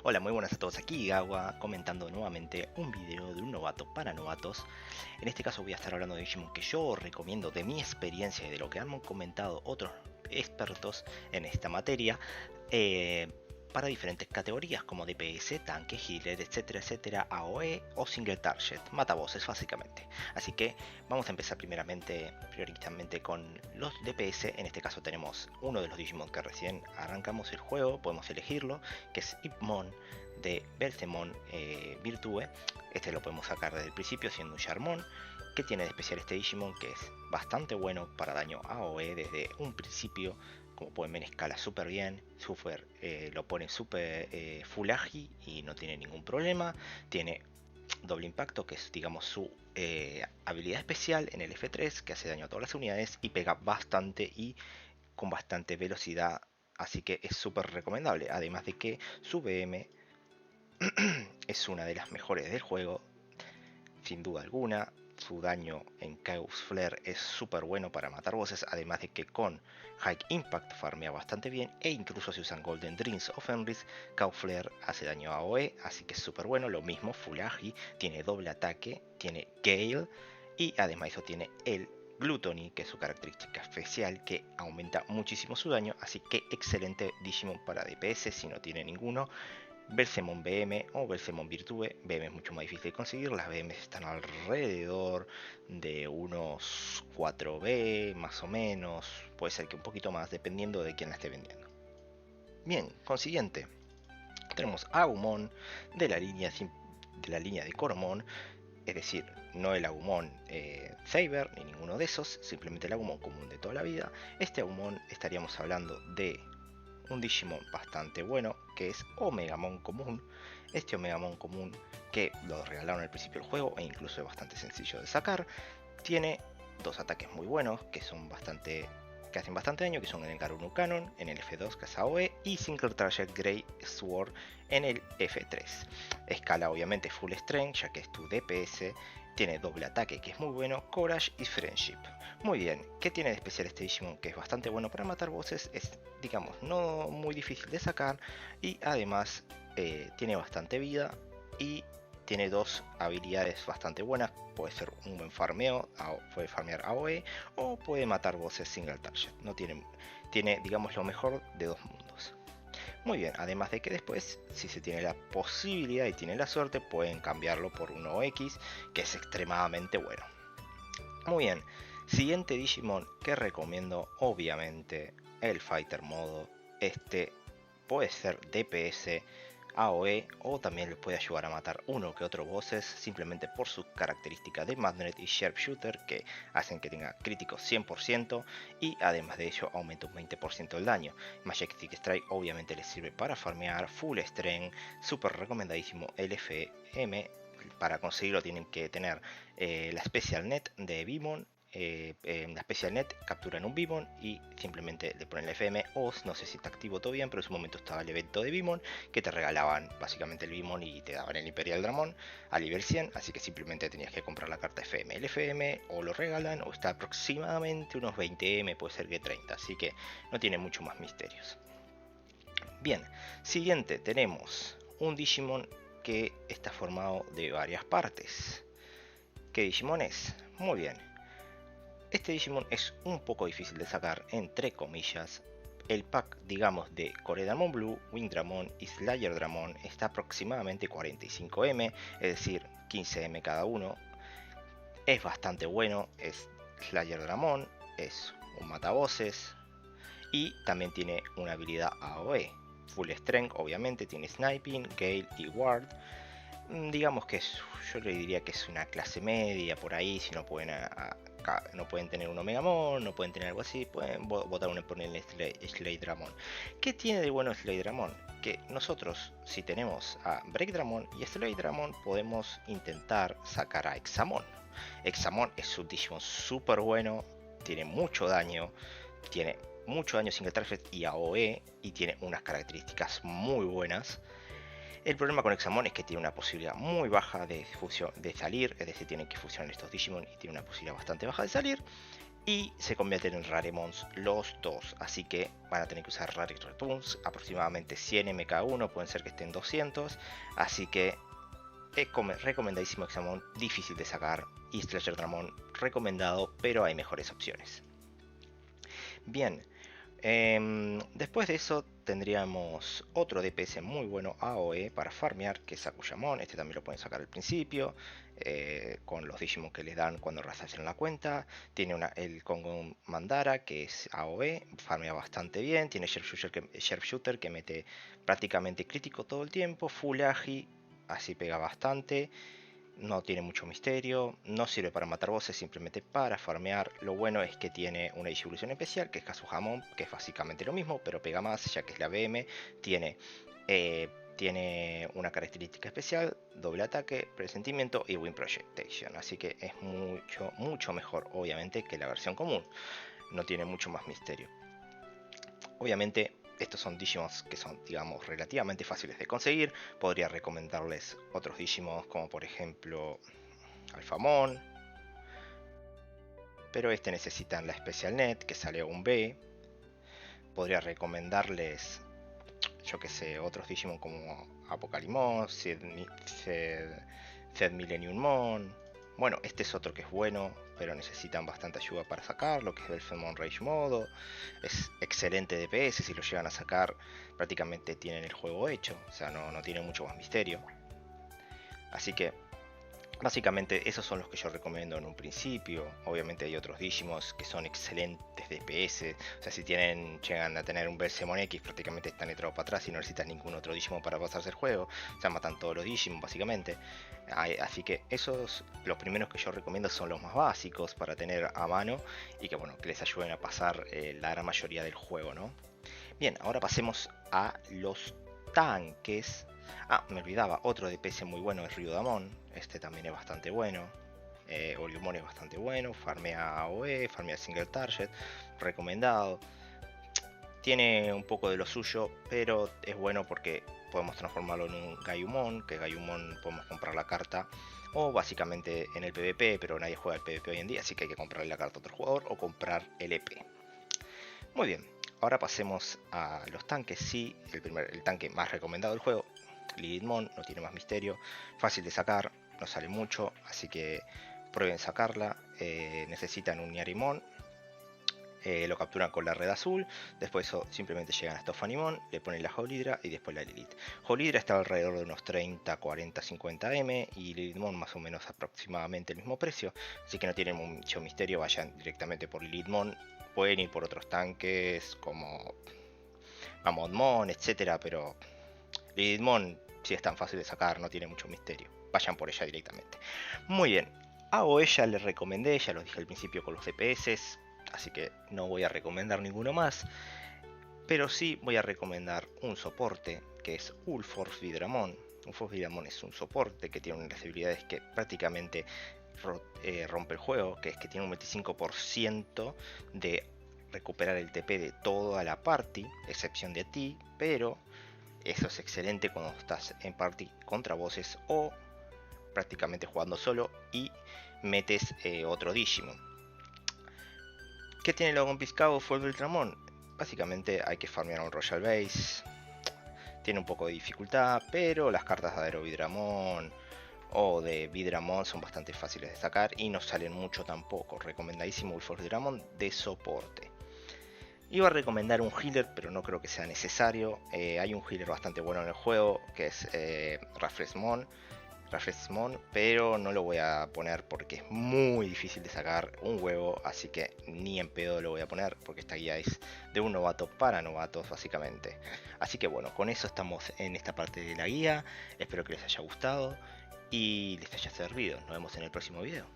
Hola, muy buenas a todos, aquí Gawa comentando nuevamente un video de un novato para novatos. En este caso voy a estar hablando de Digimon que yo recomiendo de mi experiencia y de lo que han comentado otros expertos en esta materia, para diferentes categorías como DPS, tanque, healer, etcétera, etcétera, AOE o single target, matabosses básicamente. Así que vamos a empezar prioritariamente con los DPS. En este caso tenemos uno de los Digimon que recién arrancamos el juego, podemos elegirlo, que es Ipmon de Belzemon Virtue. Este lo podemos sacar desde el principio siendo un Charmon. Que tiene de especial este Digimon? Que es bastante bueno para daño AOE desde un principio. Como pueden ver, escala súper bien, lo pone super full agi y no tiene ningún problema. Tiene doble impacto, que es digamos su habilidad especial en el F3, que hace daño a todas las unidades y pega bastante y con bastante velocidad, así que es súper recomendable. Además de que su BM es una de las mejores del juego, sin duda alguna. Su daño en Chaos Flare es súper bueno para matar bosses, además de que con High Impact farmea bastante bien, e incluso si usan Golden Dreams o Fenris, Chaos Flare hace daño a AOE, así que es súper bueno. Lo mismo Full Agi, tiene doble ataque, tiene Gale, y además eso tiene el Gluttony, que es su característica especial, que aumenta muchísimo su daño, así que excelente Digimon para DPS si no tiene ninguno. Belzemon BM o Belzemon Virtue. BM es mucho más difícil de conseguir, las BM están alrededor de unos 4B más o menos, puede ser que un poquito más dependiendo de quién la esté vendiendo. Bien, consiguiente, tenemos Agumon de la línea de Coromon, es decir, no el Agumon Saber ni ninguno de esos, simplemente el Agumon común de toda la vida. Este Agumon estaríamos hablando de un Digimon bastante bueno, que es Omegamon común. Este Omegamon común, que lo regalaron al principio del juego e incluso es bastante sencillo de sacar, tiene dos ataques muy buenos que hacen bastante daño, que son en el Garunu Cannon, en el F2 que es AOE, y Single Trajet Grey Sword en el F3. Escala obviamente Full Strength, ya que es tu DPS. Tiene doble ataque, que es muy bueno, Courage y Friendship. Muy bien, ¿qué tiene de especial este Digimon? Que es bastante bueno para matar bosses, es, digamos, no muy difícil de sacar, y además tiene bastante vida y tiene dos habilidades bastante buenas. Puede ser un buen farmeo, puede farmear AOE o puede matar bosses single target. No tiene, digamos, lo mejor de dos mundos. Muy bien, además de que después, si se tiene la posibilidad y tiene la suerte, pueden cambiarlo por un OX, que es extremadamente bueno. Muy bien, siguiente Digimon que recomiendo, obviamente, el Fighter Modo. Este puede ser DPS, AOE o también le puede ayudar a matar uno que otro bosses simplemente por su característica de Magnet y Sharpshooter, que hacen que tenga críticos 100% y además de ello aumenta un 20% el daño. Majestic Strike obviamente le sirve para farmear, Full Strength, súper recomendadísimo el FM. Para conseguirlo tienen que tener la Special Net de Beamon. La Special Net capturan un Beamon y simplemente le ponen la FM, o no sé si está activo todavía, pero en su momento estaba el evento de Beamon que te regalaban básicamente el Beamon y te daban el Imperial Dramon a nivel 100, así que simplemente tenías que comprar la carta FM. El FM o lo regalan o está aproximadamente unos 20M, puede ser que 30, así que no tiene mucho más misterios. Bien, siguiente tenemos un Digimon que está formado de varias partes. ¿Qué Digimon es? Muy bien, este Digimon es un poco difícil de sacar, entre comillas. El pack, digamos, de Coredamon Blue, Wingdramon y Slayer Dramon está aproximadamente 45M, es decir, 15M cada uno. Es bastante bueno, es Slayer Dramon, es un matabosses y también tiene una habilidad AOE. Full Strength, obviamente, tiene Sniping, Gale y Ward. Digamos que yo le diría que es una clase media por ahí, si no pueden no pueden tener un Omegamon, no pueden tener algo así, pueden votar por el Slay Dramon. ¿Qué tiene de bueno Slay Dramon? Que nosotros, si tenemos a Break Dramon y Slay Dramon, podemos intentar sacar a Examon. Examon es un Digimon súper bueno, tiene mucho daño single target y AOE, y tiene unas características muy buenas. El problema con Examon es que tiene una posibilidad muy baja de salir, es decir, tienen que fusionar estos Digimon y tiene una posibilidad bastante baja de salir. y se convierten en Raremons los dos, así que van a tener que usar Rare Returns, aproximadamente 100 MK1, pueden ser que estén 200, así que es recomendadísimo Examon, difícil de sacar, y Slasher Dramon recomendado, pero hay mejores opciones. Bien, después de eso tendríamos otro DPS muy bueno AOE para farmear, que es Akuyamon. Este también lo pueden sacar al principio, con los Digimon que les dan cuando rehacen la cuenta. Tiene el Kongon Mandara, que es AOE, farmea bastante bien. Tiene Sharpshooter que mete prácticamente crítico todo el tiempo. Full Agi, así pega bastante. No tiene mucho misterio, no sirve para matar bosses, simplemente para farmear. Lo bueno es que tiene una distribución especial, que es Kazuhamon, que es básicamente lo mismo, pero pega más, ya que es la BM. Tiene una característica especial, doble ataque, presentimiento y Wind Projection. Así que es mucho mejor, obviamente, que la versión común. No tiene mucho más misterio. Obviamente, estos son Digimons que son, digamos, relativamente fáciles de conseguir. Podría recomendarles otros Digimons como por ejemplo Alphamon. Pero este necesitan la Special Net, que sale a un B. Podría recomendarles, yo que sé, otros Digimon como Apocalimon, Zed Millennium Mon. Bueno, este es otro que es bueno, pero necesitan bastante ayuda para sacarlo, que es Belfemon Rage Modo. Es excelente DPS, si lo llegan a sacar prácticamente tienen el juego hecho, o sea, no tiene mucho más misterio. Así que básicamente esos son los que yo recomiendo en un principio. Obviamente hay otros Digimons que son excelentes DPS. O sea, si llegan a tener un Belzemon X, prácticamente están echados para atrás y no necesitan ningún otro Digimon para pasarse el juego. O sea, matan todos los Digimon básicamente. Así que esos, los primeros que yo recomiendo son los más básicos para tener a mano y que bueno, que les ayuden a pasar la gran mayoría del juego, ¿no? Bien, ahora pasemos a los tanques. Me olvidaba, otro DPS muy bueno es Ryudamon. Este también es bastante bueno. Oriumon es bastante bueno. Farmea AOE, farmea Single Target. Recomendado. Tiene un poco de lo suyo, pero es bueno porque podemos transformarlo en un Gaiumon. Que Gaiumon podemos comprar la carta. O básicamente en el PvP, pero nadie juega el PvP hoy en día, así que hay que comprarle la carta a otro jugador o comprar el EP. Muy bien, ahora pasemos a los tanques. Sí, el tanque más recomendado del juego, Lilithmon, no tiene más misterio, fácil de sacar, no sale mucho, así que prueben sacarla. Necesitan un Niarimon, lo capturan con la red azul, después simplemente llegan a Stofanimon, le ponen la Howlidra y después la Lilith. Howlidra está alrededor de unos 30, 40, 50 M y Lilithmon más o menos aproximadamente el mismo precio, así que no tienen mucho misterio, vayan directamente por Lilithmon. Pueden ir por otros tanques como Mammothmon, etcétera, pero Lilithmon sí es tan fácil de sacar, no tiene mucho misterio. Vayan por ella directamente. Muy bien, a ella le recomendé, ya lo dije al principio con los DPS, así que no voy a recomendar ninguno más. Pero sí voy a recomendar un soporte que es Ulforce Vidramon. Ulforce Vidramon es un soporte que tiene unas habilidades que prácticamente rompe el juego, que es que tiene un 25% de recuperar el TP de toda la party, excepción de ti, pero eso es excelente cuando estás en party contra bosses o prácticamente jugando solo y metes otro Digimon. ¿Qué tiene lo confiscado fue el Beltramon? Básicamente hay que farmear un Royal Base. Tiene un poco de dificultad, pero las cartas de Aerovidramon o de Vidramon son bastante fáciles de sacar y no salen mucho tampoco. Recomendadísimo Ulforce Vidramon de soporte. Iba a recomendar un healer, pero no creo que sea necesario. Hay un healer bastante bueno en el juego, que es Rafresmon, pero no lo voy a poner porque es muy difícil de sacar un huevo, así que ni en pedo lo voy a poner porque esta guía es de un novato para novatos básicamente. Así que bueno, con eso estamos en esta parte de la guía. Espero que les haya gustado y les haya servido. Nos vemos en el próximo video.